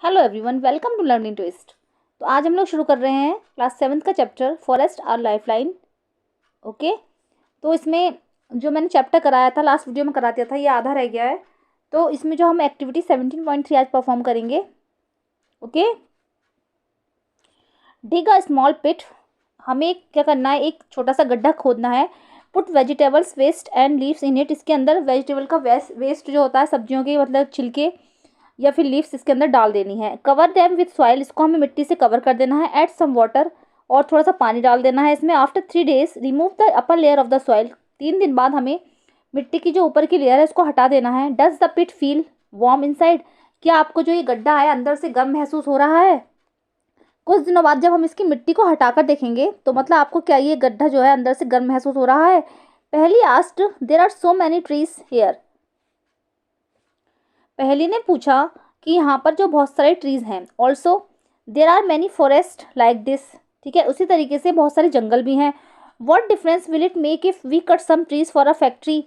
Hello everyone, welcome to learning twist. तो आज हम लोग शुरू कर रहे हैं क्लास 7th का chapter forest are lifeline. Okay, तो इसमें जो मैंने चैप्टर कराया था लास्ट वीडियो में करा दिया था, ये आधा रह गया है। तो इसमें जो हम एक्टिविटी 17.3 आज परफॉर्म करेंगे। ओके, डिग अ स्मॉल पिट। हमें क्या करना है, एक छोटा सा गड्ढा खोदना है। Put vegetables waste and leaves in it. इसके अंदर वेजिटेबल का वेस्ट जो होता है, सब्जियों के मतलब छिलके या फिर लीव्स इसके अंदर डाल देनी है। Cover them with soil. इसको हमें मिट्टी से कवर कर देना है। Add some water. और थोड़ा सा पानी डाल देना है इसमें। After 3 days remove the upper layer of the soil. 3 दिन बाद हमें मिट्टी की जो ऊपर की लेयर है उसको हटा देना है। Does the pit feel warm inside. क्या आपको जो ये गड्ढा है अंदर से गर्म महसूस हो रहा है? कुछ दिनों बाद जब हम इसकी मिट्टी को हटाकर देखेंगे तो मतलब आपको क्या ये गड्ढा जो है अंदर से गर्म महसूस हो रहा है? Paheli asked there are so many trees here. Paheli ने पूछा कि यहाँ पर जो बहुत सारे ट्रीज हैं। Also there are many forest like this. ठीक है, उसी तरीके से बहुत सारे जंगल भी हैं। What difference will it make if we cut some trees for a factory.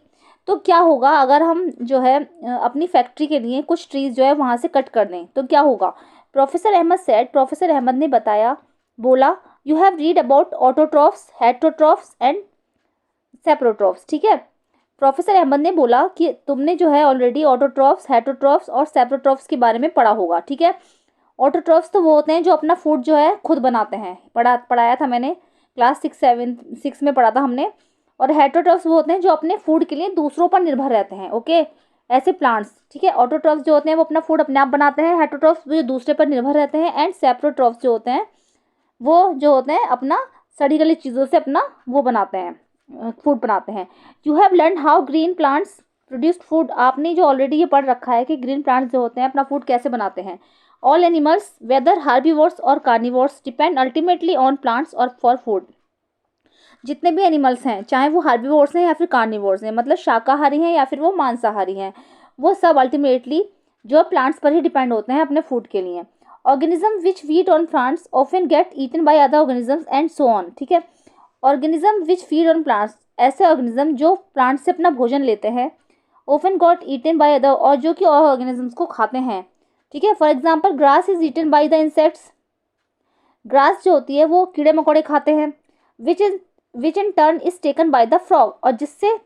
तो क्या होगा अगर हम जो है अपनी फैक्ट्री के लिए कुछ ट्रीज जो है वहाँ से कट कर दें तो क्या होगा? Professor Ahmad said. Professor Ahmad ने बताया, बोला, you have read about autotrophs, heterotrophs and saprotrophs. ठीक है, प्रोफेसर अहमद ने बोला कि तुमने जो है ऑलरेडी ऑटोट्रॉफ्स, हेटरोट्रॉफ्स और सेप्रोट्रॉफ्स के बारे में पढ़ा होगा। ठीक है, ऑटोट्रॉफ्स तो वो होते हैं जो अपना फूड जो है खुद बनाते हैं, पढ़ाया था मैंने क्लास 6 में पढ़ा था हमने। और हेटरोट्रॉफ्स वो होते हैं जो अपने फूड के लिए दूसरों पर निर्भर रहते हैं। ओके, ऐसे प्लांट्स। ठीक है, ऑटोट्रॉफ्स जो होते हैं वो अपना फूड अपने आप बनाते हैं। हेटरोट्रॉफ्स जो दूसरे पर निर्भर रहते हैं। एंड सेप्रोट्रॉफ्स जो होते हैं वो जो होते हैं अपना सड़ी गली चीज़ों से अपना वो बनाते हैं, फूड बनाते हैं। You have learn how green plants produced food. आपने जो ऑलरेडी ये पढ़ रखा है कि ग्रीन प्लांट्स जो होते हैं अपना फूड कैसे बनाते हैं। ऑल एनिमल्स वेदर हार्बीवोर्स और carnivores depend ultimately on plants और फॉर फूड। जितने भी एनिमल्स हैं, चाहे वो हार्बीवोर्स हैं या फिर कार्निवोर्स हैं, मतलब शाकाहारी हैं या फिर वो मांसाहारी हैं, वो सब अल्टीमेटली जो प्लांट्स पर ही डिपेंड होते हैं अपने फूड के लिए। Organism which feed on plants often get eaten by other organisms and so on. ठीक है, organism which feed on plants, ऐसे ऑर्गेनिज्म जो प्लांट से अपना भोजन लेते हैं। Often got eaten by other, और जो कि और ऑर्गेनिजम्स को खाते हैं। ठीक है, for example grass is eaten by the insects. Grass जो होती है वो कीड़े मकोड़े खाते हैं। Which in turn is taken by the frog, और जिससे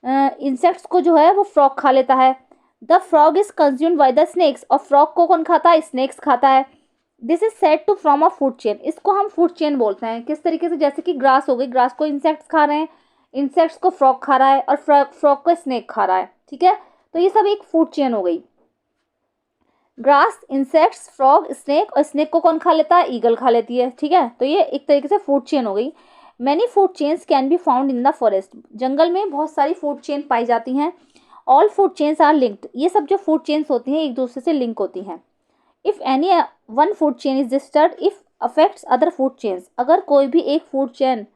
इंसेक्ट्स को जो है वो फ्रॉग खा लेता है। The frog is consumed by the snakes, और फ्रॉग को कौन खाता है? स्नेक्स खाता है। This is said to from a food chain. इसको हम फूड चेन बोलते हैं। किस तरीके से? जैसे कि ग्रास हो गई, ग्रास को इंसेक्ट्स खा रहे हैं, इंसेक्ट्स को फ्रॉग खा रहा है, और फ्रॉग को स्नेक खा रहा है। ठीक है, तो ये सब एक फूड चेन हो गई। ग्रास, इंसेक्ट्स, फ्रॉग, स्नेक, और स्नेक को कौन खा लेता है? ईगल खा लेती है। ठीक है, तो ये एक तरीके से फूड चेन हो गई। Many food chains can be found in the forest. जंगल में बहुत सारी फूड चेन पाई जाती हैं। All food chains are linked. ये सब जो फूड चेन्स होती हैं एक दूसरे से लिंक होती हैं। If any one food chain is disturb if affects other food chains. अगर कोई भी एक फूड चेन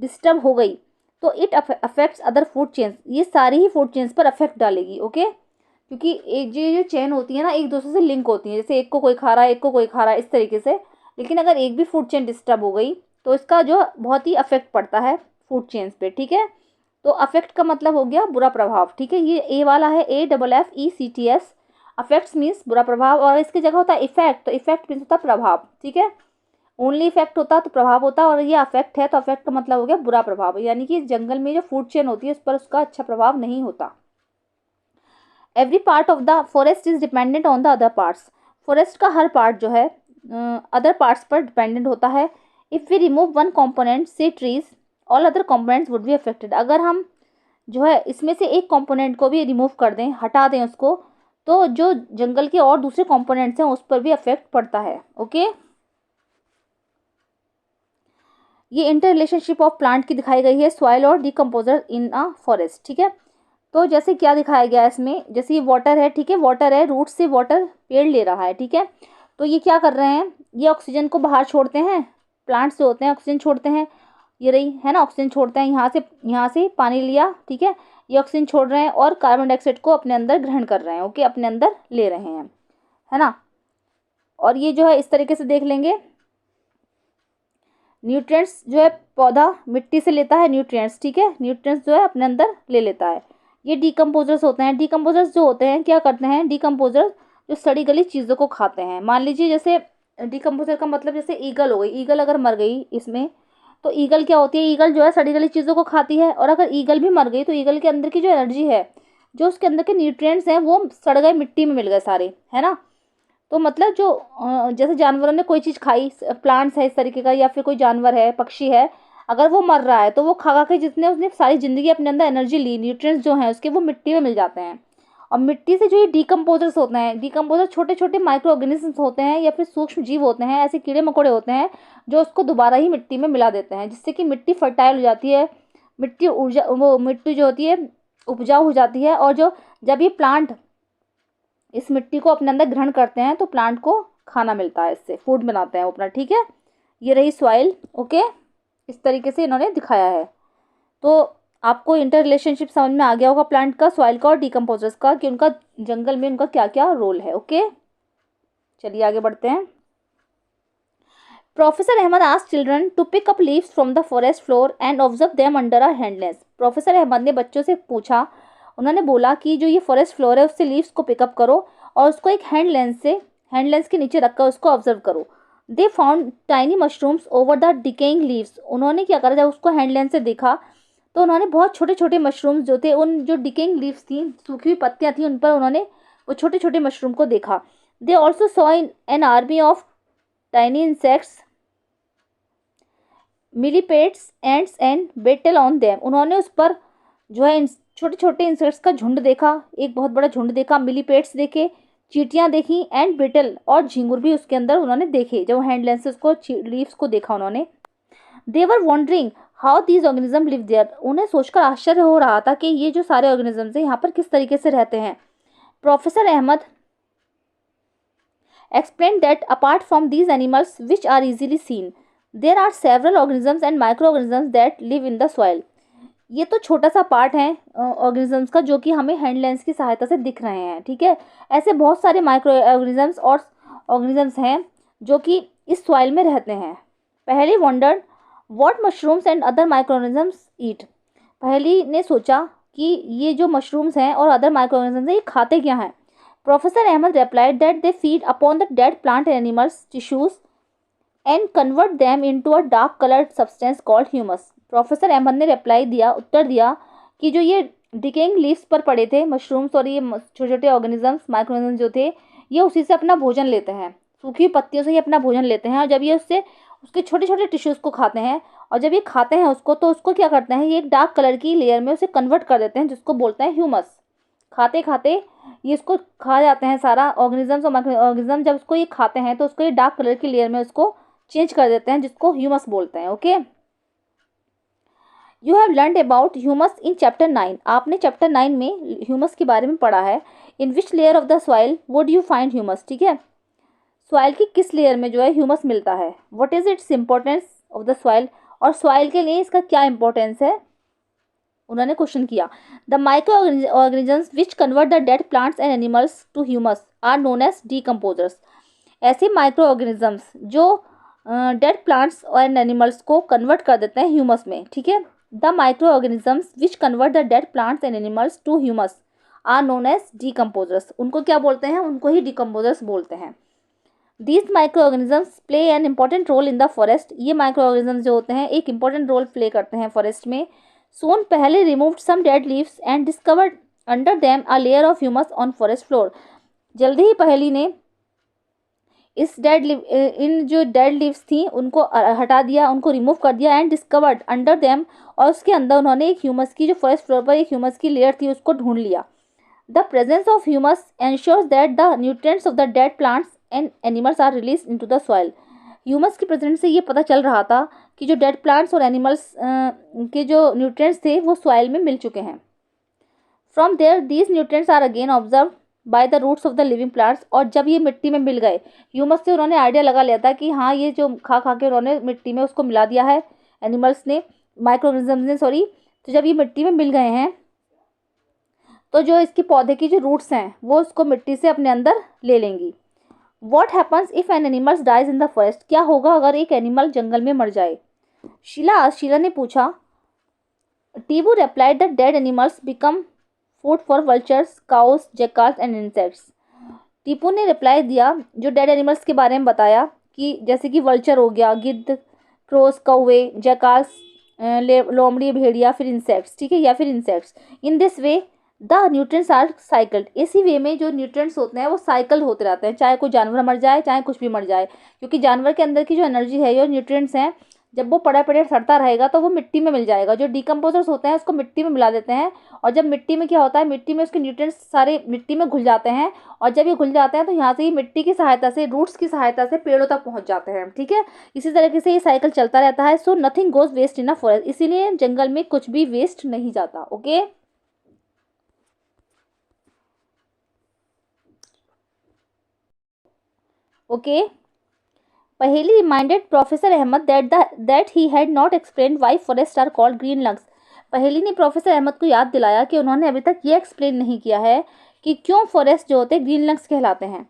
डिस्टर्ब हो गई तो it affects other food chains. ये सारी ही फूड चेन्स पर अफेक्ट डालेगी। ओके, क्योंकि एक जो चेन होती है ना एक दूसरे से लिंक होती है, जैसे एक को कोई खा रहा है, एक को कोई खा रहा है, इस तरीके से। लेकिन अगर एक भी फूड चेन डिस्टर्ब हो गई तो इसका जो बहुत ही अफेक्ट पड़ता है फूड चेन्स पे। ठीक है, तो अफेक्ट का मतलब हो गया बुरा प्रभाव। ठीक है, ये ए वाला है, AFFECTS। अफेक्ट्स मीन्स बुरा प्रभाव, और इसकी जगह होता है इफेक्ट, तो इफेक्ट मीन्स होता है प्रभाव। ठीक है, ओनली इफेक्ट होता तो प्रभाव होता, और ये अफेक्ट है तो अफेक्ट का मतलब हो गया बुरा प्रभाव, यानी कि जंगल में जो फूड चेन होती है उस पर उसका अच्छा प्रभाव नहीं होता। Every part of the forest is dependent on the other parts. Forest का हर पार्ट जो है अदर पार्ट्स पर डिपेंडेंट होता है। If we remove one component say trees all other components would be affected. अगर हम जो है इसमें से एक कंपोनेंट को भी रिमूव कर दें, हटा दें उसको, तो जो जंगल के और दूसरे कंपोनेंट्स हैं उस पर भी अफेक्ट पड़ता है। ओके, ये इंटर रिलेशनशिप ऑफ प्लांट की दिखाई गई है, सॉइल और डिकम्पोजर इन अ फॉरेस्ट। ठीक है, तो जैसे क्या दिखाया गया है इसमें, जैसे ये वाटर है। ठीक है, वाटर है, रूट से वाटर पेड़ ले रहा है। ठीक है, तो ये क्या कर रहे हैं, ये ऑक्सीजन को बाहर छोड़ते हैं। प्लांट्स जो होते हैं ऑक्सीजन छोड़ते हैं, ये रही है ना, ऑक्सीजन छोड़ते हैं। यहाँ से पानी लिया। ठीक है, ये ऑक्सीजन छोड़ रहे हैं और कार्बन डाइऑक्साइड को अपने अंदर ग्रहण कर रहे हैं। ओके, अपने अंदर ले रहे हैं, है ना। और ये जो है इस तरीके से देख लेंगे, न्यूट्रिएंट्स जो है पौधा मिट्टी से लेता है न्यूट्रिएंट्स। ठीक है, न्यूट्रिएंट्स जो है अपने अंदर ले लेता है। ये डिकम्पोजर्स होते हैं। डिकम्पोजर्स जो होते हैं क्या करते हैं, डिकम्पोजर्स जो सड़ी गली चीज़ों को खाते हैं। मान लीजिए जैसे डिकम्पोजर का मतलब जैसे ईगल हो गई, ईगल अगर मर गई इसमें, तो ईगल क्या होती है, ईगल जो है सड़ी गली चीज़ों को खाती है, और अगर ईगल भी मर गई तो ईगल के अंदर की जो एनर्जी है, जो उसके अंदर के न्यूट्रिएंट्स हैं, वो सड़ गए, मिट्टी में मिल गए सारे, है ना। तो मतलब जो जैसे जानवरों ने कोई चीज़ खाई, प्लांट्स है इस तरीके का, या फिर कोई जानवर है, पक्षी है, अगर वो मर रहा है तो वो खा खा के जितने उसने सारी ज़िंदगी अपने अंदर एनर्जी ली, न्यूट्रिएंट्स जो हैं उसके, वो मिट्टी में मिल जाते हैं। और मिट्टी से जो ये डिकम्पोजर्स होते हैं, डिकम्पोजर छोटे छोटे माइक्रो ऑर्गेनिजम्स होते हैं या फिर सूक्ष्म जीव होते हैं, ऐसे कीड़े मकोड़े होते हैं जो उसको दोबारा ही मिट्टी में मिला देते हैं, जिससे कि मिट्टी फर्टाइल हो जाती है, मिट्टी ऊर्जा, वो मिट्टी जो होती है उपजाऊ हो जाती है। और जो जब ये प्लांट इस मिट्टी को अपने अंदर ग्रहण करते हैं तो प्लांट को खाना मिलता है, इससे फूड बनाते हैं वो अपना, ठीक है। ये रही सॉइल, ओके, इस तरीके से इन्होंने दिखाया है। तो आपको इंटर रिलेशनशिप समझ में आ गया होगा प्लांट का, सॉइल का और डिकम्पोजर्स का, कि उनका जंगल में उनका क्या क्या रोल है, ओके। चलिए आगे बढ़ते हैं। Professor Ahmad asked children to pick up leaves from the forest floor and observe them under a hand lens. Professor Ahmad ने बच्चों से पूछा, उन्होंने बोला कि जो ये फॉरेस्ट फ्लोर है उससे लीव्स को पिकअप करो और उसको एक हैंड लेंस के नीचे रखकर उसको ऑब्जर्व करो। They found tiny mushrooms over the decaying leaves. उन्होंने क्या करा, जब उसको हैंड लेंस से देखा तो उन्होंने बहुत छोटे छोटे मशरूम्स जो थे, उन जो डिकेइंग लीव्स थी, सूखी हुई पत्तियां थी, उन पर उन्होंने वो छोटे छोटे मशरूम को देखा। They also saw in an army of tiny insects, millipedes, ants and beetle on them. उन्होंने उस पर जो है छोटे छोटे इंसेक्ट्स का झुंड देखा, एक बहुत बड़ा झुंड देखा, मिलीपेट्स देखे, चींटियां देखी, एंड बेटल और झिंगुर भी उसके अंदर उन्होंने देखे, जब हैंड लेंस से उसको लीव्स को देखा उन्होंने। They were wondering how these organism live there. उन्हें सोचकर आश्चर्य हो रहा था कि ये जो सारे ऑर्गेनिजम्स हैं यहाँ पर किस तरीके से रहते हैं। Professor Ahmed explained that apart from these animals which are easily seen, there are several organisms and microorganisms that live in the soil. ये तो छोटा सा पार्ट है ऑर्गेनिजम्स का, जो कि हमें हैंड लेंस की सहायता से दिख रहे हैं, ठीक है। ऐसे बहुत सारे माइक्रो ऑर्गेनिजम्स और ऑर्गेनिजम्स हैं जो कि इस सॉइल में रहते हैं। Paheli wondered what mushrooms and other micro organisms eat. Paheli ने सोचा कि ये जो मशरूम्स हैं और अदर माइक्रो ऑर्गेनिजम्स हैं, ये खाते क्या हैं। Professor Ahmed replied that they feed upon the dead plant animals tissues and convert them into a dark colored substance called humus. Professor Ahmad ने उत्तर दिया कि जो ये डिकेइंग लीव्स पर पड़े थे मशरूम्स और ये छोटे छोटे ऑर्गेनिजम्स, माइक्रोऑर्गेनिजम्स जो थे, ये उसी से अपना भोजन लेते हैं, सूखी पत्तियों से ही अपना भोजन लेते हैं। और जब ये उससे उसके छोटे छोटे टिश्यूज़ को खाते हैं, और जब ये खाते हैं उसको, तो उसको क्या करते हैं, ये एक डार्क कलर की लेयर में उसे कन्वर्ट कर देते हैं, जिसको बोलते हैं ह्यूमस। खाते खाते ये इसको खा जाते हैं सारा ऑर्गेनिजम्स और माइक्रो ऑर्गेनिज्म। जब उसको ये खाते हैं तो उसको ये डार्क कलर की लेयर में उसको चेंज कर देते हैं, जिसको ह्यूमस बोलते हैं, okay. You have learned about humus in chapter 9। आपने चैप्टर 9 में ह्यूमस के बारे में पढ़ा है। In which layer of the soil would you find humus, ठीक है। सॉइल की किस लेयर में जो है ह्यूमस मिलता है। What is its importance of the soil, और सॉइल के लिए इसका क्या इंपॉर्टेंस है, उन्होंने क्वेश्चन किया। The microorganisms which convert the dead plants and animals to humus are known as decomposers. ऐसे माइक्रो ऑर्गेनिजम्स जो डेड प्लांट्स एंड एनिमल्स को कन्वर्ट कर देते हैं ह्यूमस में, ठीक है। The microorganisms which convert the dead plants and animals to humus are known as decomposers. उनको क्या बोलते हैं, उनको ही डिकम्पोजर्स बोलते हैं। These microorganisms play an important role in the forest. ये माइक्रो ऑर्गेनिजम्स जो होते हैं एक इंपॉर्टेंट रोल प्ले करते हैं फॉरेस्ट में। Soon Paheli removed some dead leaves and discovered under them a layer of humus on forest floor. जल्दी ही पहली ने इन जो डेड लीव्स थी उनको हटा दिया, उनको रिमूव कर दिया, एंड डिस्कवर्ड अंडर देम, और उसके अंदर उन्होंने एक ह्यूमस की, जो फॉरेस्ट फ्लोर पर एक ह्यूमस की लेयर थी, उसको ढूंढ लिया। The presence of humus ensures that the nutrients of the dead plants and animals are release into the soil. Humus की प्रेजेंस से ये पता चल रहा था कि जो डेड प्लांट्स और एनिमल्स के जो न्यूट्रिएंट्स थे वो सॉइल में मिल चुके हैं। From there these nutrients are again observe by the roots of the living plants. और जब ये मिट्टी में मिल गए, ह्यूमस से उन्होंने आइडिया लगा लिया था कि हाँ ये जो खा खा के उन्होंने मिट्टी में उसको मिला दिया है एनिमल्स ने, माइक्रो ऑर्गेनिजम्स ने, सॉरी। तो जब ये मिट्टी में मिल गए हैं तो जो इसके पौधे की जो रूट्स हैं वो उसको मिट्टी से अपने अंदर ले लेंगी। What happens if an animals dies in the forest. क्या होगा अगर एक एनिमल जंगल में मर जाए। शीला ने पूछा। टीबू replied that dead animals become food for vultures, cows, jackals and insects. Tipu ने रिप्लाई दिया, जो डेड एनिमल्स के बारे में बताया कि जैसे कि वल्चर हो गया, गिद्ध, क्रोस, कौवे, जैकास, लोमड़ी, भेड़िया, फिर इंसेक्ट्स, ठीक है, या फिर insects. In this way the nutrients are cycled. इसी वे में जो न्यूट्रिएंट्स होते हैं वो साइकिल होते रहते हैं, चाहे कोई जानवर मर जाए चाहे कुछ भी मर जाए, क्योंकि जानवर के अंदर की जो एनर्जी है, जो न्यूट्रिएंट्स हैं, जब वो पड़ा पड़े सड़ता रहेगा तो वो मिट्टी में मिल जाएगा। जो डिकम्पोजर्स होते हैं उसको मिट्टी में मिला देते हैं, और जब मिट्टी में क्या होता है, मिट्टी में उसके न्यूट्रिएंट्स सारे मिट्टी में घुल जाते हैं, और जब ये घुल जाते हैं तो यहाँ से ये मिट्टी की सहायता से, रूट्स की सहायता से पेड़ों तक पहुँच जाते हैं, ठीक है। इसी तरीके से ये साइकिल चलता रहता है। So nothing goes waste in a forest, इसीलिए जंगल में कुछ भी वेस्ट नहीं जाता। Okay, okay. Paheli reminded professor Ahmed that he had not explained why forests are called green lungs. Paheli ने प्रोफेसर अहमद को याद दिलाया कि उन्होंने अभी तक ये एक्सप्लेन नहीं किया है कि क्यों फॉरेस्ट जो होते हैं ग्रीन लंग्स कहलाते हैं।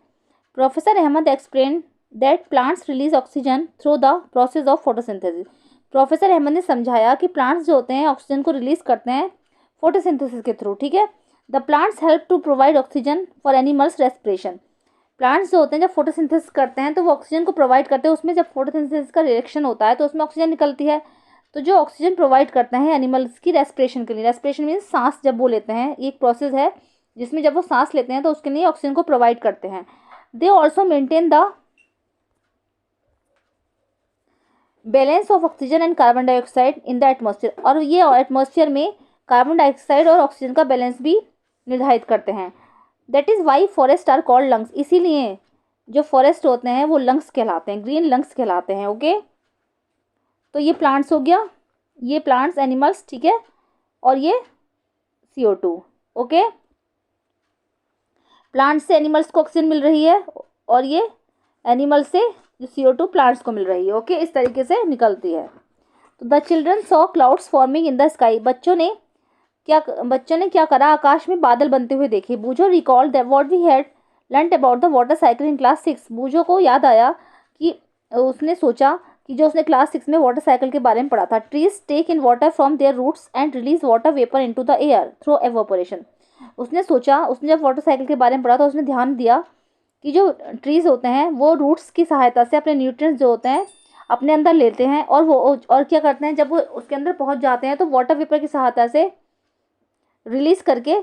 Professor Ahmed explain that plants release oxygen through the process of photosynthesis. Professor Ahmad ने समझाया कि प्लांट्स जो होते हैं ऑक्सीजन को रिलीज करते हैं फोटोसिंथेसिस के थ्रू, ठीक है। The plants help to provide oxygen for animals respiration. Plants जो होते हैं जब फोटोसिंथेसिस करते हैं तो वो ऑक्सीजन को प्रोवाइड करते हैं, उसमें जब फोटोसिंथेसिस का रिएक्शन होता है तो उसमें ऑक्सीजन निकलती है, तो जो ऑक्सीजन प्रोवाइड करते हैं एनिमल्स की रेस्पिरेशन के लिए। रेस्पिरेशन मीन्स सांस जब वो लेते हैं, ये एक प्रोसेस है जिसमें जब वो सांस लेते हैं तो उसके लिए ऑक्सीजन को प्रोवाइड करते हैं। They also maintain the balance of oxygen and carbon dioxide in the atmosphere, और ये एटमॉस्फेयर में कार्बन डाइऑक्साइड और ऑक्सीजन का बैलेंस भी निर्धारित करते हैं। That is why forest are called lungs, इसीलिए जो फॉरेस्ट होते हैं वो लंग्स कहलाते हैं, ग्रीन लंग्स कहलाते हैं। ओके, तो ये प्लांट्स हो गया, ये प्लांट्स एनिमल्स, ठीक है, और ये CO2। ओके, प्लांट्स से एनिमल्स को ऑक्सीजन मिल रही है और ये एनिमल से जो CO2 प्लांट्स को मिल रही है। ओके, इस तरीके से निकलती है। तो the children saw clouds forming in the sky. बच्चों ने क्या करा, आकाश में बादल बनते हुए देखे। Boojho recall that what we had learned about the water cycle in class 6। Boojho को याद आया कि उसने सोचा कि जो उसने क्लास 6 में वाटर साइकिल के बारे में पढ़ा था। Trees take in water from their roots and release water vapour into the air through evaporation. उसने सोचा, उसने जब वाटर साइकिल के बारे में पढ़ा तो उसने ध्यान दिया कि जो ट्रीज होते हैं वो रूट्स की सहायता से अपने न्यूट्रिएंट्स जो होते हैं अपने अंदर लेते हैं, और क्या करते हैं, जब वो उसके अंदर पहुंच जाते हैं तो वाटर वेपर की सहायता से रिलीज करके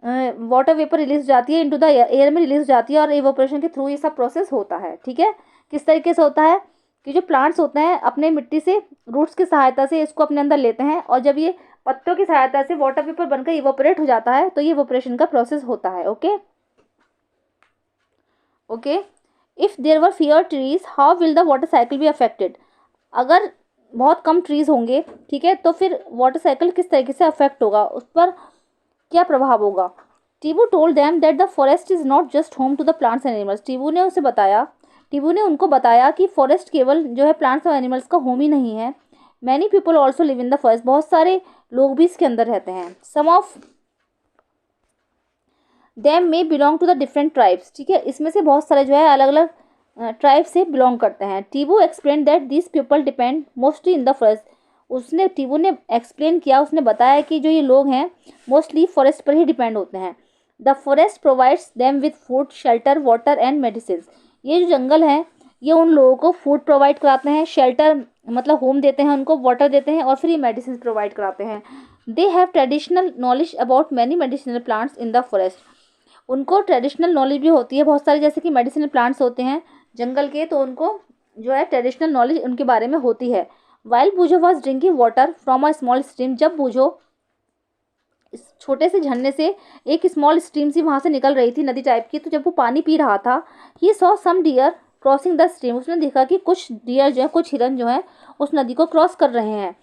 वाटर वेपर रिलीज हो जाती है, इनटू द एयर में रिलीज हो जाती है, और एवोपरेशन के थ्रू ये सब प्रोसेस होता है। ठीक है, किस तरीके से होता है कि जो प्लांट्स होते हैं अपने मिट्टी से रूट्स की सहायता से इसको अपने अंदर लेते हैं, और जब ये पत्तों की सहायता से वाटर वेपर बनकर इवोपरेट हो जाता है तो ये इवोपरेशन का प्रोसेस होता है। Okay, okay. If there were fewer trees how will the water cycle be affected. अगर बहुत कम ट्रीज होंगे, ठीक है, तो फिर वाटर साइकिल किस तरीके से अफेक्ट होगा, उस पर क्या प्रभाव होगा। Tibu told them that the forest is not just home to the plants and animals. Tibu ने उनको बताया कि फॉरेस्ट केवल जो है प्लांट्स और एनिमल्स का होम ही नहीं है। Many people also live in the forest, बहुत सारे लोग भी इसके अंदर रहते हैं। Some of them may belong to the different tribes, ठीक है, इसमें से बहुत सारे जो है अलग अलग ट्राइब से बिलोंग करते हैं। Tibu explain that this people depend mostly in the forest. Tibu ने एक्सप्लेन किया, उसने बताया कि जो ये लोग हैं मोस्टली फॉरेस्ट पर ही डिपेंड होते हैं। The forest provides them with food, shelter, water and medicine. ये जो जंगल है ये उन लोगों को फूड प्रोवाइड कराते हैं, शेल्टर मतलब होम देते हैं उनको, वाटर देते हैं, और फिर ये मेडिसिन प्रोवाइड कराते हैं। They have traditional knowledge about many medicinal plants in the forest. उनको ट्रेडिशनल नॉलेज भी होती है बहुत सारी, जैसे कि मेडिसिनल प्लांट्स होते हैं जंगल के, तो उनको जो है ट्रेडिशनल नॉलेज उनके बारे में होती है। While Boojho was drinking water from a small stream. जब बूझो इस छोटे से झरने से एक स्मॉल स्ट्रीम सी वहाँ से निकल रही थी, नदी टाइप की, तो जब वो पानी पी रहा था, he saw some deer crossing the stream. उसने देखा कि कुछ डियर जो है, कुछ हिरन जो है उस नदी को क्रॉस कर रहे हैं।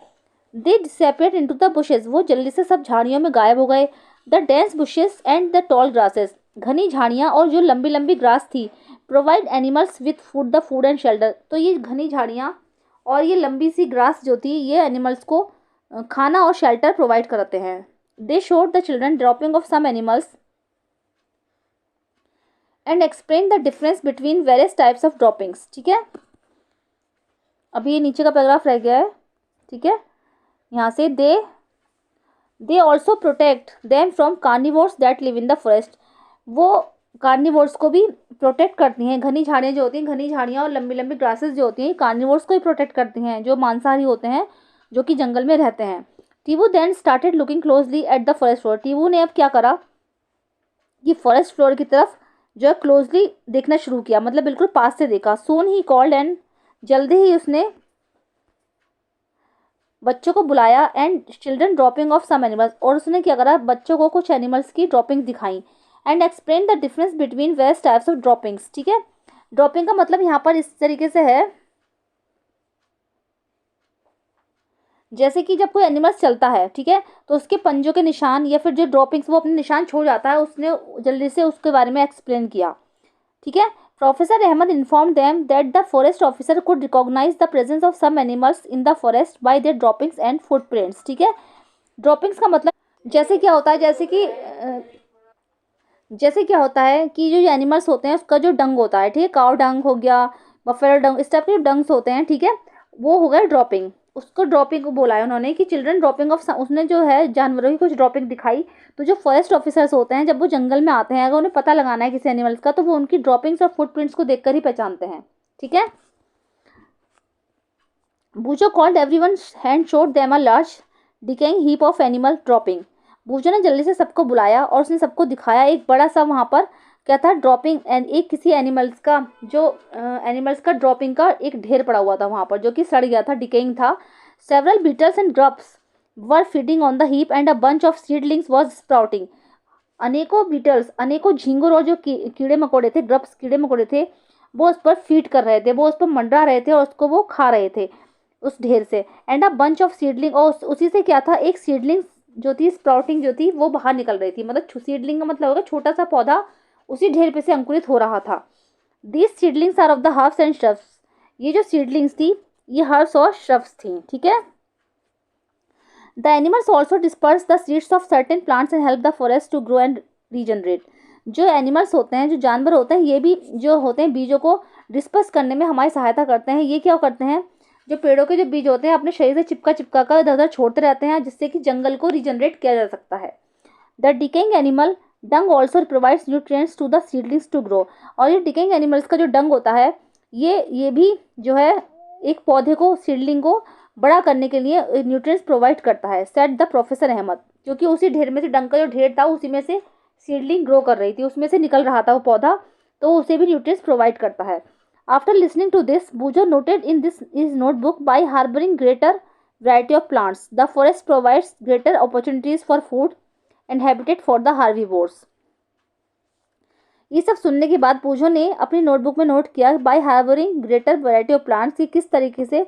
दे डिसअपियर्ड इनटू द बुशेस। वो जल्दी से सब झाड़ियों में गायब हो गए। The dense bushes and the tall grasses. घनी झाड़ियाँ और जो लंबी लंबी ग्रास थी। Provide animals with food and shelter. तो ये घनी झाड़ियाँ और ये लंबी सी ग्रास जो थी ये एनिमल्स को खाना और शेल्टर प्रोवाइड कराते हैं। They showed the children droppings of some animals and explain the difference between various types of droppings. ठीक है, अभी ये नीचे का पैराग्राफ रह गया है, ठीक है, यहाँ से they also protect them from carnivores that live in the forest. वो कार्निवोर्स को भी प्रोटेक्ट करती हैं। घनी झाड़ियाँ जो होती हैं, घनी झाड़ियाँ और लंबी लंबी ग्रासेस जो होती हैं, कार्निवोर्स को ही प्रोटेक्ट करती हैं, जो मांसाहारी होते हैं, जो कि जंगल में रहते हैं। Tibu then started looking closely at the forest floor. Tibu ने अब क्या करा कि फॉरेस्ट फ्लोर की तरफ जो है क्लोजली देखना शुरू किया, मतलब बिल्कुल पास से देखा। सून ही कॉल्ड एंड, जल्दी ही उसने बच्चों को बुलाया, and children droppings of some animals, और उसने क्या करा, बच्चों को कुछ एनिमल्स की ड्रॉपिंग दिखाई। And explain the difference between various types of droppings. ठीक है, ड्रॉपिंग का मतलब यहाँ पर इस तरीके से है, जैसे कि जब कोई एनिमल्स चलता है, ठीक है, तो उसके पंजों के निशान या फिर जो ड्रॉपिंग्स वो अपने निशान छोड़ जाता है, उसने जल्दी से उसके बारे में एक्सप्लेन किया। ठीक है, professor Ahmed inform them that the forest officer could recognise the presence of some animals in the forest by their droppings and footprints. ठीक है, ड्रॉपिंग्स का मतलब जैसे क्या होता है, जैसे क्या होता है कि जो एनिमल्स होते हैं उसका जो डंग होता है, ठीक है, काव डंग हो गया, बफेलो डंग, इस टाइप के डंग्स होते हैं, ठीक है, वो हो गया ड्रॉपिंग। उसको ड्रॉपिंग को बोला है उन्होंने कि चिल्ड्रन ड्रॉपिंग ऑफ, उसने जो है जानवरों की कुछ ड्रॉपिंग दिखाई। तो जो फॉरेस्ट ऑफिसर्स होते हैं, जब वो जंगल में आते हैं, अगर उन्हें पता लगाना है किसी एनिमल्स का, तो वो उनकी ड्रॉपिंग्स और फुटप्रिंट्स को देखकर ही पहचानते हैं। ठीक है, Boojho called everyone and showed them a large decaying heap of animal dropping. Boojho ने जल्दी से सबको बुलाया और उसने सबको दिखाया एक बड़ा सा वहाँ पर क्या था, ड्रॉपिंग, एंड एक किसी एनिमल्स का जो एनिमल्स का ड्रॉपिंग का एक ढेर पड़ा हुआ था वहाँ पर, जो कि सड़ गया था, डिकेइंग था। Several beetles and grubs were feeding on the heap and a bunch of seedlings was sprouting. अनेकों बीटल्स, अनेकों झींगुर और जो कीड़े मकोड़े थे, ग्रब्स कीड़े मकोड़े थे, वो उस पर फीड कर रहे थे, वो उस पर मंडरा रहे थे और उसको वो खा रहे थे उस ढेर से। And a bunch of seedling, और उसी से क्या था, एक सीडलिंग जो थी, स्प्राउटिंग जो थी, वो बाहर निकल रही थी। मतलब सीडलिंग का मतलब होगा छोटा सा पौधा उसी ढेर पे से अंकुरित हो रहा था। These seedlings are of the herbs and shrubs. ये जो सीडलिंग्स थी, ये हर्ब्स और श्रब्स थी। ठीक है, the animals also disperse the seeds of certain plants and help the forest to grow and regenerate. जो एनिमल्स होते हैं, जो जानवर होते हैं, ये भी जो होते हैं बीजों को डिस्पर्स करने में हमारी सहायता करते हैं। ये क्या करते हैं, जो पेड़ों के जो बीज होते हैं अपने शरीर से चिपका चिपका कर इधर उधर छोड़ते रहते हैं, जिससे कि जंगल को रीजनरेट किया जा सकता है। The decaying animal dung also provides nutrients to the seedlings to grow. और ये डिकेइंग एनिमल्स का जो डंग होता है, ये भी जो है एक पौधे को, सीडलिंग को बड़ा करने के लिए न्यूट्रिएंट्स प्रोवाइड करता है, सेट द प्रोफेसर अहमद। क्योंकि उसी ढेर में से, डंग का जो ढेर था, उसी में से सीडलिंग ग्रो कर रही थी, उसमें से निकल रहा था वो पौधा, तो उसे भी न्यूट्रिएंट्स प्रोवाइड करता है। After listening to this, Boojho noted in this is notebook, by harbouring greater variety of plants, the forest provides greater opportunities for food and habitat for the herbivores. ये सब सुनने के बाद पूजो ने अपनी नोटबुक में नोट किया, by harbouring greater variety of plants, कि किस तरीके से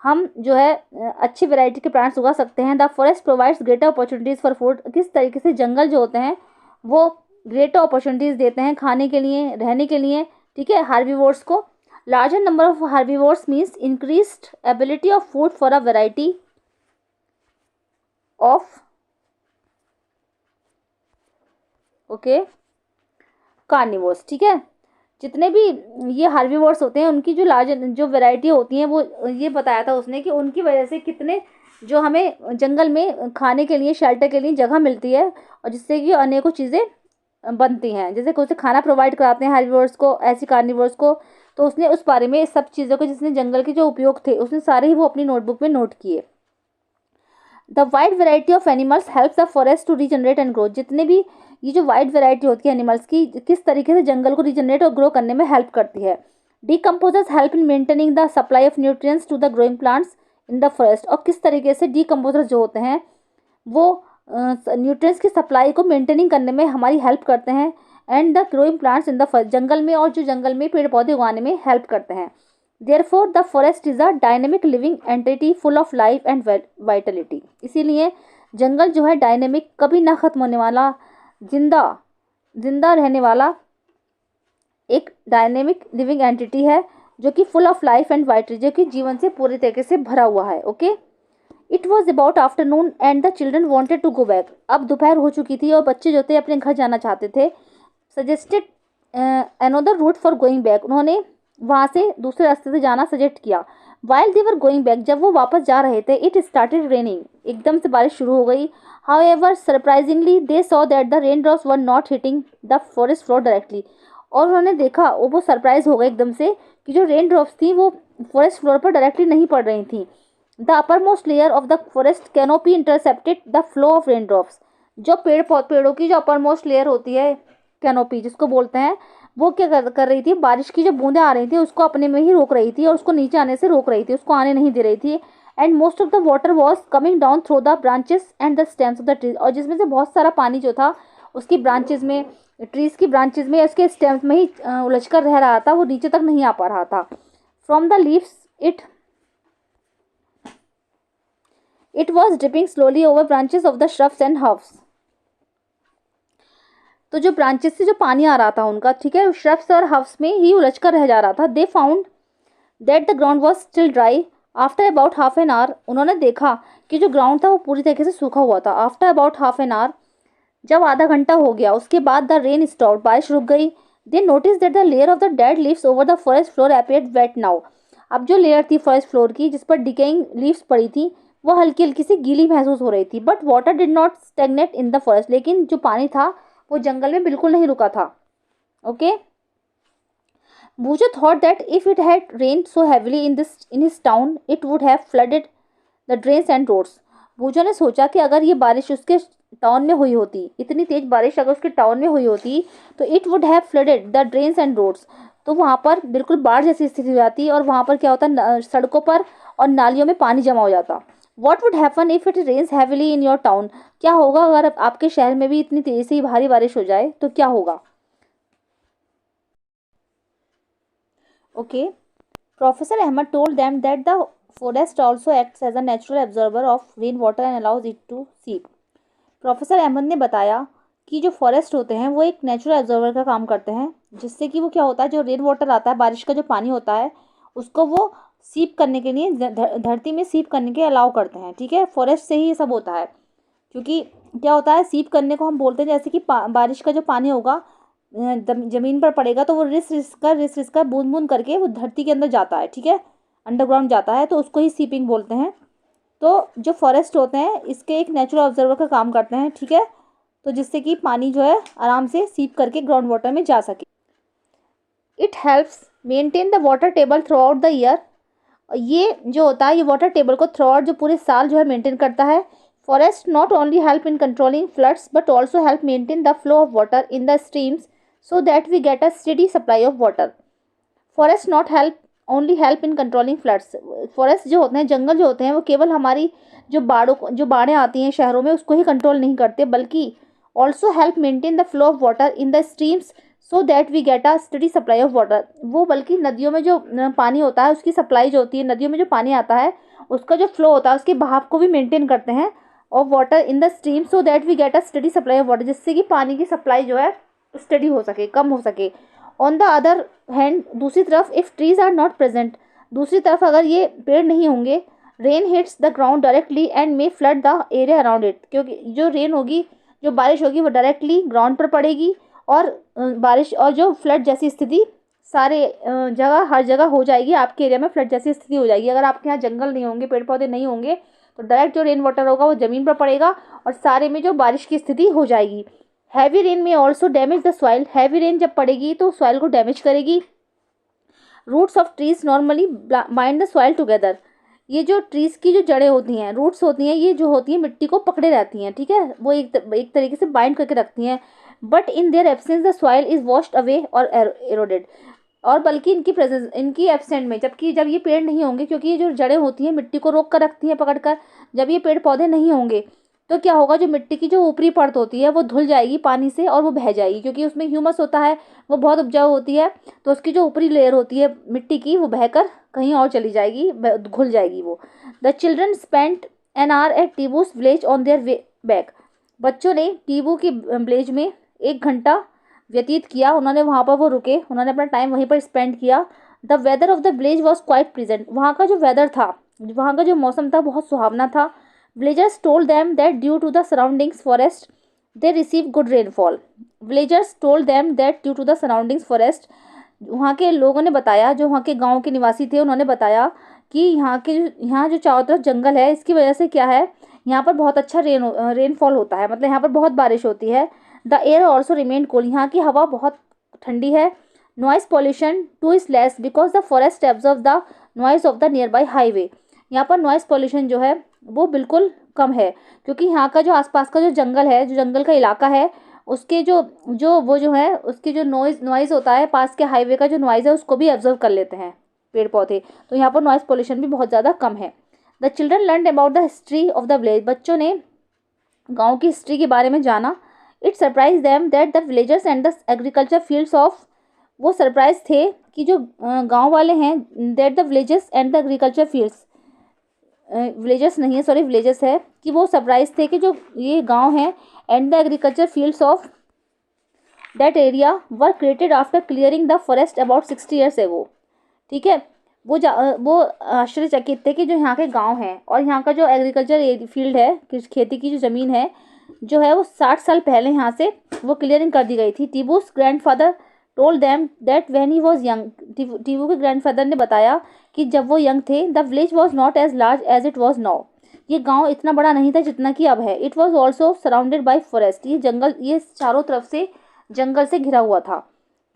हम जो है अच्छी वैरायटी के प्लांट्स उगा सकते हैं। The forest provides greater opportunities for food, किस तरीके से जंगल जो होते हैं वो ग्रेटर अपॉर्चुनिटीज़ देते हैं खाने के लिए, रहने के लिए। ठीक है, हार्बीवोर्स को। Larger number of herbivores means increased ability of food for a variety of carnivores. ठीक है, जितने भी ये हार्बीवोर्स होते हैं, उनकी जो लार्ज जो वैरायटी होती हैं, वो ये बताया था उसने कि उनकी वजह से कितने जो हमें जंगल में खाने के लिए, शेल्टर के लिए जगह मिलती है, और जिससे कि अनेकों चीज़ें बनती हैं, जैसे कि उसे खाना प्रोवाइड कराते हैं हार्बीवोर्स को, ऐसी कार्निवोर्स को। तो उसने उस बारे में सब चीज़ों को, जिसने जंगल के जो उपयोग थे, उसने सारे ही वो अपनी नोटबुक में नोट किए। The wide variety of animals help the forest to regenerate and grow. जितने भी ये जो वाइड वेराइटी होती है एनिमल्स की, किस तरीके से जंगल को रीजनरेट और ग्रो करने में हेल्प करती है। Decomposers help in maintaining the supply of nutrients to the growing plants in the forest. और किस तरीके से डीकम्पोजर्स जो होते हैं वो न्यूट्रिएंट्स की सप्लाई को मेंटेनिंग करने में हमारी हेल्प करते हैं, and the growing plants in the forest, जंगल में, और जो जंगल में पेड़ पौधे उगाने में हेल्प करते हैं। Therefore, the forest is a dynamic living entity full of life and vitality. इसीलिए जंगल जो है डायनेमिक, कभी ना खत्म होने वाला, जिंदा जिंदा रहने वाला एक डायनेमिक लिविंग एंटिटी है, जो कि full of life and Vitality, जो कि जीवन से पूरी तरीके से भरा हुआ है। Okay, it was about afternoon and the children wanted to go back. अब दोपहर हो चुकी थी और बच्चे जो थे अपने घर जाना चाहते थे। Suggested another root for going back. उन्होंने वहाँ से दूसरे रास्ते से जाना सजेस्ट किया। While they were going back, जब वो वापस जा रहे थे, इट स्टार्टेड रेनिंग, एकदम से बारिश शुरू हो गई. However surprisingly they saw that the raindrops were not hitting the forest floor directly. और उन्होंने देखा, वो सरप्राइज हो गए एकदम से कि जो रेन ड्रॉप्स थी वो फॉरेस्ट फ्लोर पर डायरेक्टली नहीं पड़ रही थी. The upper most layer of the forest canopy intercepted the flow of rain drops. जो पेड़ों की जो अपर मोस्ट लेयर होती है, कैनोपी जिसको बोलते हैं, वो क्या कर रही थी, बारिश की जो बूंदें आ रही थी उसको अपने में ही रोक रही थी और उसको नीचे आने से रोक रही थी, उसको आने नहीं दे रही थी. And most of the water was coming down through the branches and the stems of the trees. और जिसमें से बहुत सारा पानी जो था उसकी ब्रांचेज में, ट्रीज की ब्रांचेज में, उसके स्टेम्स में ही उलझ कर रह रहा था, वो नीचे तक नहीं आ पा रहा था. From the leaves it was dripping slowly over branches of the shrubs and herbs. तो जो ब्रांचेस से जो पानी आ रहा था उनका, ठीक है, श्रब्स और हर्ब्स में ही उलझ कर रह जा रहा था. They found that the ground was still dry after about half an hour. उन्होंने देखा कि जो ग्राउंड था वो पूरी तरीके से सूखा हुआ था. After about half an hour, जब आधा घंटा हो गया उसके बाद, द रेन स्टॉप्ड, बारिश रुक गई. They notice that the layer of the dead leaves over the forest floor appeared wet now. अब जो लेयर थी फॉरेस्ट फ्लोर की जिस पर डिकेइंग लीव्स पड़ी थी वो हल्की हल्की सी गीली महसूस हो रही थी. But water did not stagnant in the forest. लेकिन जो पानी था वो जंगल में बिल्कुल नहीं रुका था. Okay. Bhujo thought that if it had rained so heavily in his town, it would have flooded the drains and roads. भूजो ने सोचा कि अगर ये बारिश उसके टाउन में हुई होती, इतनी तेज बारिश अगर उसके टाउन में हुई होती, तो it would have flooded the drains and roads. तो वहाँ पर बिल्कुल बाढ़ जैसी स्थिति हो जाती और वहाँ पर क्या होता, सड़कों पर और नालियों में पानी जमा हो जाता. What would happen if it rains heavily in your town. क्या होगा अगर आपके शहर में भी इतनी तेजी से भारी बारिश हो जाए तो क्या होगा. Okay. Professor Ahmed told them that the forest also acts as a natural absorber of rainwater and allows it to seep. Professor Ahmad ने बताया कि जो फॉरेस्ट होते हैं वो एक नेचुरल एब्जॉर्बर का काम करते हैं, जिससे कि वो क्या होता है, जो रेन वाटर आता है, बारिश का जो पानी होता है, उसको वो सीप करने के लिए, धरती में सीप करने के अलाउ करते हैं. ठीक है, फॉरेस्ट से ही ये सब होता है. क्योंकि क्या होता है, सीप करने को हम बोलते हैं जैसे कि बारिश का जो पानी होगा जमीन पर पड़ेगा तो वो रिस कर बूंद बूंद करके वो धरती के अंदर जाता है. ठीक है, अंडरग्राउंड जाता है, तो उसको ही सीपिंग बोलते हैं. तो जो फॉरेस्ट होते हैं इसके एक नेचुरल ऑब्जर्वर का काम करते हैं. ठीक है, तो जिससे कि पानी जो है आराम से सीप करके ग्राउंड वाटर में जा सके. It helps maintain the water table through out the year. ये जो होता है, ये वाटर टेबल को थ्रू आउट जो पूरे साल जो है मेंटेन करता है. Forest not only help in controlling floods but also help maintain the flow of water in the streams so that we get a steady supply of water. Forest not only help in controlling floods. Forest जो होते हैं, जंगल जो होते हैं, वो केवल हमारी जो बाढ़ें आती हैं शहरों में उसको ही कंट्रोल नहीं करते, बल्कि also help maintain the flow of water in the streams so that we get a steady supply of water. वो बल्कि नदियों में जो पानी होता है उसकी सप्लाई जो होती है, नदियों में जो पानी आता है उसका जो फ्लो होता है उसके बहाव को भी मेंटेन करते हैं, और water in the stream so that we get a steady supply of water, जिससे कि पानी की सप्लाई जो है स्टडी हो सके, कम हो सके. ऑन द अदर हैंड, दूसरी तरफ, if trees are not present, दूसरी तरफ अगर ये पेड़ नहीं होंगे, rain hits the ground directly and may flood the area around it. क्योंकि जो रेन होगी, जो बारिश होगी, वो डायरेक्टली ग्राउंड पर पड़ेगी और बारिश और जो फ्लड जैसी स्थिति सारे हर जगह हो जाएगी. आपके एरिया में फ्लड जैसी स्थिति हो जाएगी. अगर आपके यहाँ जंगल नहीं होंगे, पेड़ पौधे नहीं होंगे, तो डायरेक्ट जो रेन वाटर होगा वो ज़मीन पर पड़ेगा और सारे में जो बारिश की स्थिति हो जाएगी. हैवी रेन में also damage the soil. Heavy rain जब पड़ेगी तो सॉइल को डैमेज करेगी. Roots of trees normally bind the soil together. ये जो ट्रीज की जो जड़ें होती हैं, रूट्स होती हैं, ये जो होती हैं मिट्टी को पकड़े रहती हैं. ठीक है, वो एक तरीके से बाइंड करके रखती हैं. But in their absence the soil is washed away और एरोडेड. और बल्कि इनकी एब्सेंट में, जबकि जब ये पेड़ नहीं होंगे, क्योंकि ये जो जड़ें होती हैं मिट्टी को रोक कर रखती हैं पकड़ कर, जब ये पेड़ पौधे नहीं होंगे तो क्या होगा, जो मिट्टी की जो ऊपरी परत होती है वो धुल जाएगी पानी से और वो बह जाएगी. क्योंकि उसमें ह्यूमस होता है, वो बहुत उपजाऊ होती है, तो उसकी जो ऊपरी लेयर होती है मिट्टी की, वो बहकर कहीं और चली जाएगी, घुल जाएगी वो. The children spent an hour at Tibu's village on their way back. बच्चों ने टीबू की विलेज में 1 घंटा व्यतीत किया. उन्होंने वहाँ पर वो रुके, उन्होंने अपना टाइम वहीं पर स्पेंड किया. The weather of the village was quite pleasant. वहाँ का जो वेदर था, वहाँ का जो मौसम था, बहुत सुहावना था. Villagers told them that due to the surroundings forest, they receive good rainfall. Villagers told them that due to the surroundings forest, वहाँ के लोगों ने बताया, जो वहाँ के गांव के निवासी थे, उन्होंने बताया कि यहाँ जो चारों तरफ जंगल है, इसकी वजह से क्या है, यहाँ पर बहुत अच्छा रेनफॉल होता है, मतलब यहाँ पर बहुत बारिश होती है। The air also remain cool, यहाँ की हवा बहुत ठंडी है। Noise pollution two is less because the forest absorb the noise of the near by highway, यहाँ पर नॉइस पॉल्यूशन जो है वो बिल्कुल कम है, क्योंकि यहाँ का जो आसपास का जो जंगल है, जो जंगल का इलाका है, उसके जो है उसकी जो नॉइज़ होता है, पास के हाईवे का जो नॉइज़ है उसको भी ऑब्जर्व कर लेते हैं पेड़ पौधे, तो यहाँ पर नॉइज़ पोल्यूशन भी बहुत ज़्यादा कम है। The children learn about the history of the village, बच्चों ने गाँव की हिस्ट्री के बारे में जाना। It surprise them that the villagers and the agriculture fields of, वो सरप्राइज थे कि जो गाँव वाले हैं, that the villagers and the agriculture fields, villagers नहीं है सॉरी विलेजर्स है, कि वो सरप्राइज थे कि जो ये गांव है and the agriculture fields of that area were created after clearing the forest about 60 years ago. ठीक है, वो आश्चर्यचकित थे कि जो यहाँ के गांव हैं और यहाँ का जो एग्रीकल्चर फील्ड है, खेती की जो ज़मीन है जो है, वो 60 साल पहले यहाँ से वो क्लियरिंग कर दी गई थी। Tibu's grandfather told them that when he was young, Tibu के ग्रैंडफादर ने बताया कि जब वो यंग थे, the village was not as large as it was now, ये गांव इतना बड़ा नहीं था जितना कि अब है। It was also surrounded by forest, ये चारों तरफ से जंगल से घिरा हुआ था।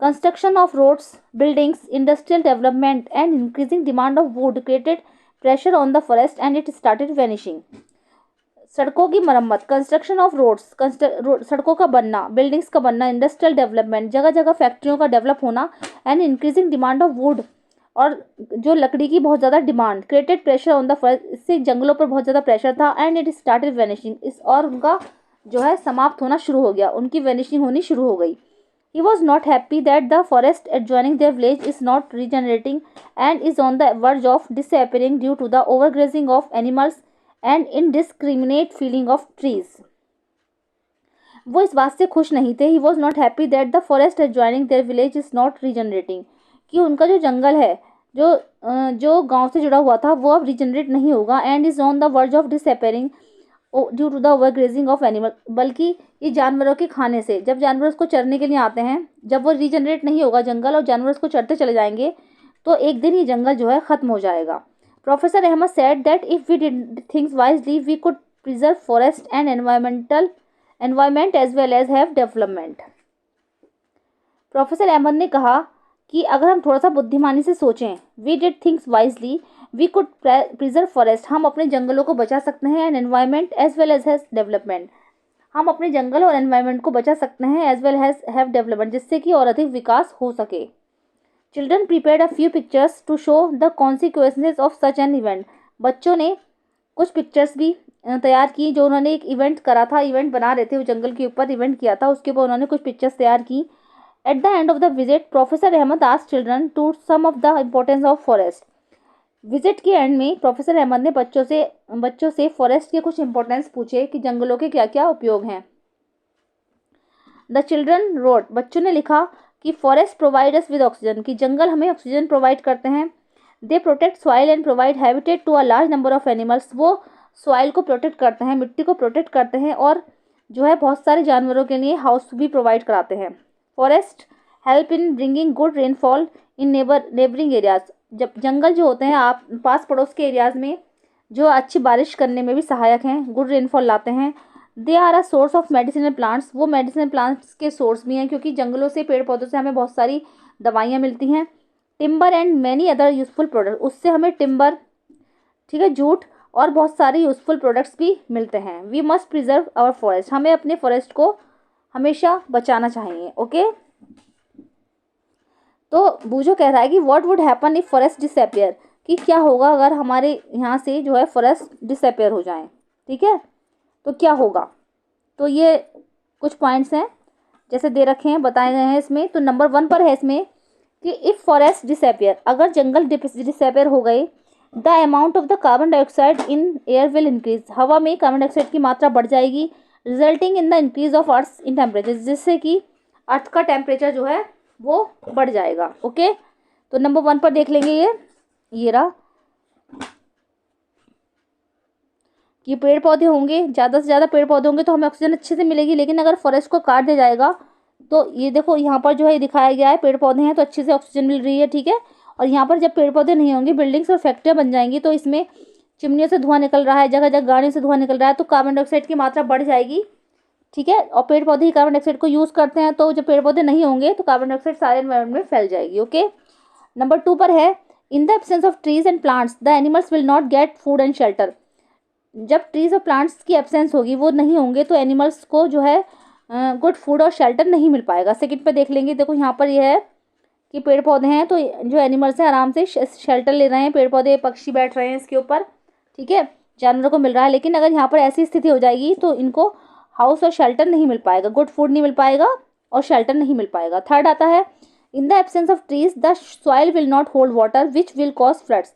Construction of roads, buildings, industrial development and increasing demand of wood created pressure on the forest and it started vanishing. सड़कों की मरम्मत, कंस्ट्रक्शन ऑफ रोड्स, सड़कों का बनना, बिल्डिंग्स का बनना, इंडस्ट्रियल डेवलपमेंट, जगह जगह फैक्ट्रियों का डेवलप होना, and increasing demand of would, और जो लकड़ी की बहुत ज़्यादा demand, created pressure on the forest, इससे जंगलों पर बहुत ज़्यादा प्रेशर था। एंड इट स्टार्टेड वेनिशिंग, इस और उनका जो है समाप्त होना शुरू हो गया, उनकी वेनिशिंग होनी शुरू हो गई। He was not happy that the forest adjoining their village is not regenerating and is on the verge of disappearing due to the overgrazing of animals and indiscriminate felling of trees. वो इस बात से खुश नहीं थे। He was not happy that the forest adjoining their village is not regenerating, कि उनका जो जंगल है, जो गांव से जुड़ा हुआ था, वो अब रीजनरेट नहीं होगा। And is on the verge of disappearing due to the overgrazing of animal, बल्कि ये जानवरों के खाने से, जब जानवर उसको चरने के लिए आते हैं, जब वो रीजनरेट नहीं होगा जंगल और जानवर उसको चरते चले जाएंगे, तो एक दिन ये जंगल जो है ख़त्म हो जाएगा। Professor Ahmad said that if we did things wisely we could preserve forest and environment as well as have development. Professor Ahmad ने कहा कि अगर हम थोड़ा सा बुद्धिमानी से सोचें, we did things wisely we could preserve forest, हम अपने जंगलों को बचा सकते हैं, and environment as well as has development, हम अपने जंगल और एनवायरमेंट को बचा सकते हैं, as well has have development, जिससे कि और अधिक विकास हो सके। Children prepared a few pictures to show the consequences of such an event, बच्चों ने कुछ पिक्चर्स भी तैयार की, जो उन्होंने एक इवेंट करा था, इवेंट बना रहे थे, वो जंगल के ऊपर इवेंट किया था, उसके ऊपर उन्होंने कुछ पिक्चर्स तैयार की। At the end of the visit professor Ahmad asked children to sum of the importance of forest, visit के एंड में प्रोफेसर अहमद ने बच्चों से फॉरेस्ट के कुछ इंपॉर्टेंस पूछे कि जंगलों के क्या क्या उपयोग हैं। द चिल्ड्रन रोट, बच्चों ने लिखा कि forest provide us with oxygen, कि जंगल हमें ऑक्सीजन प्रोवाइड करते हैं। They protect soil and provide habitat to a large number of animals, वो सॉइल को प्रोटेक्ट करते हैं, मिट्टी को प्रोटेक्ट करते हैं, और जो है बहुत सारे जानवरों के लिए हाउस भी प्रोवाइड कराते हैं। Forest help in bringing good rainfall in neighbouring areas, जब जंगल जो होते हैं आप पास पड़ोस के एरियाज़ में जो अच्छी बारिश करने में भी सहायक हैं, गुड रेनफॉल लाते हैं। They are a source of medicinal plants, वो मेडिसिनल प्लांट्स के सोर्स भी हैं, क्योंकि जंगलों से, पेड़ पौधों से हमें बहुत सारी दवाइयाँ मिलती हैं। Timber and many other useful product, उससे हमें टिम्बर, ठीक है, जूट और बहुत सारे यूजफुल प्रोडक्ट्स भी मिलते हैं। We must preserve our forest, हमें अपने फॉरेस्ट को हमेशा बचाना चाहिए। ओके, तो बूझो कह रहा है कि what would happen if forest disappear, कि क्या होगा अगर हमारे यहाँ से जो है फॉरेस्ट डिसअपियर हो जाएं। ठीक है, तो क्या होगा, तो ये कुछ पॉइंट्स हैं जैसे दे रखे हैं, बताए गए हैं इसमें। तो नंबर 1 पर है इसमें कि इफ़ फॉरेस्ट डिसअपियर, अगर जंगल डिसअपियर हो गए, the amount of the carbon dioxide in air will increase, हवा में कार्बन डाइऑक्साइड की मात्रा बढ़ जाएगी, resulting in the increase of earth in temperature, जिससे कि अर्थ का टेम्परेचर जो है वो बढ़ जाएगा। ओके, तो नंबर 1 पर देख लेंगे ये रहा कि पेड़ पौधे होंगे, ज़्यादा से ज़्यादा पेड़ पौधे होंगे तो हमें ऑक्सीजन अच्छे से मिलेगी, लेकिन अगर फॉरेस्ट को काट दिया जाएगा तो ये देखो यहाँ पर जो है दिखाया गया है, पेड़ पौधे हैं तो अच्छे से ऑक्सीजन मिल रही है, ठीक है, और यहाँ पर जब पेड़ पौधे नहीं होंगे, बिल्डिंग्स और फैक्ट्रियाँ बन जाएंगी, तो इसमें चिमनियों से धुआं निकल रहा है, जगह जगह गाड़ियों से धुआं निकल रहा है, तो कार्बन डाइऑक्साइड की मात्रा बढ़ जाएगी। ठीक है, और पेड़ पौधे ही कार्बन डाइऑक्साइड को यूज़ करते हैं, तो जब पेड़ पौधे नहीं होंगे तो कार्बन डाइऑक्साइड सारे एनवायरनमेंट में फैल जाएगी। ओके, नंबर 2 पर है, in the absence of trees and plants the animals will not get food and shelter. जब ट्रीज और प्लांट्स की एब्सेंस होगी, वो नहीं होंगे, तो एनिमल्स को जो है गुड फूड और शेल्टर नहीं मिल पाएगा। सेकंड पे देख लेंगे, देखो यहाँ पर यह है कि पेड़ पौधे हैं, तो जो एनिमल्स हैं आराम से शेल्टर ले रहे हैं, पेड़ पौधे पक्षी बैठ रहे हैं इसके ऊपर, ठीक है, जानवरों को मिल रहा है। लेकिन अगर यहाँ पर ऐसी स्थिति हो जाएगी तो इनको हाउस और शेल्टर नहीं मिल पाएगा, गुड फूड नहीं मिल पाएगा और शेल्टर नहीं मिल पाएगा। थर्ड आता है, in the absence of trees the soil will not hold water which will cause floods.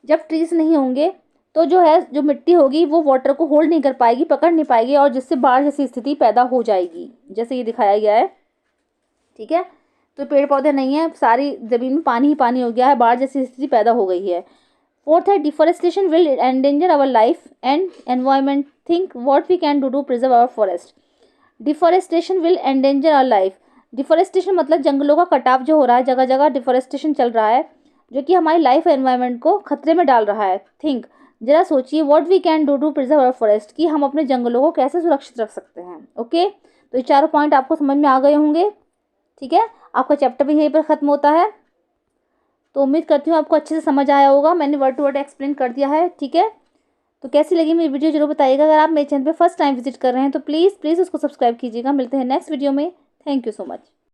जब ट्रीज नहीं होंगे तो जो है, जो मिट्टी होगी वो वाटर को होल्ड नहीं कर पाएगी, पकड़ नहीं पाएगी, और जिससे बाढ़ जैसी स्थिति पैदा हो जाएगी, जैसे ये दिखाया गया है। ठीक है, तो पेड़ पौधे नहीं है, सारी जमीन में पानी ही पानी हो गया है, बाढ़ जैसी स्थिति पैदा हो गई है। फोर्थ है, deforestation will endanger our life and environment, think what we can do to preserve our forest. Deforestation will endanger our life. Deforestation मतलब जंगलों का कटाव जो हो रहा है, जगह जगह डिफॉरेस्टेशन चल रहा है, जो कि हमारी लाइफ एनवायरनमेंट को खतरे में डाल रहा है। थिंक, जरा सोचिए, what we can do to preserve our forest, कि हम अपने जंगलों को कैसे सुरक्षित रख सकते हैं। ओके, तो ये चारों पॉइंट आपको समझ में आ गए होंगे। ठीक है, आपका चैप्टर भी यहीं पर खत्म होता है। तो उम्मीद करती हूँ आपको अच्छे से समझ आया होगा, मैंने वर्ड टू वर्ड एक्सप्लेन कर दिया है। ठीक है, तो कैसी लगी मेरी वीडियो जरूर बताइएगा। अगर आप मेरे चैनल पे फर्स्ट टाइम विजिट कर रहे हैं तो प्लीज़ उसको सब्सक्राइब कीजिएगा। मिलते हैं नेक्स्ट वीडियो में। Thank you so much.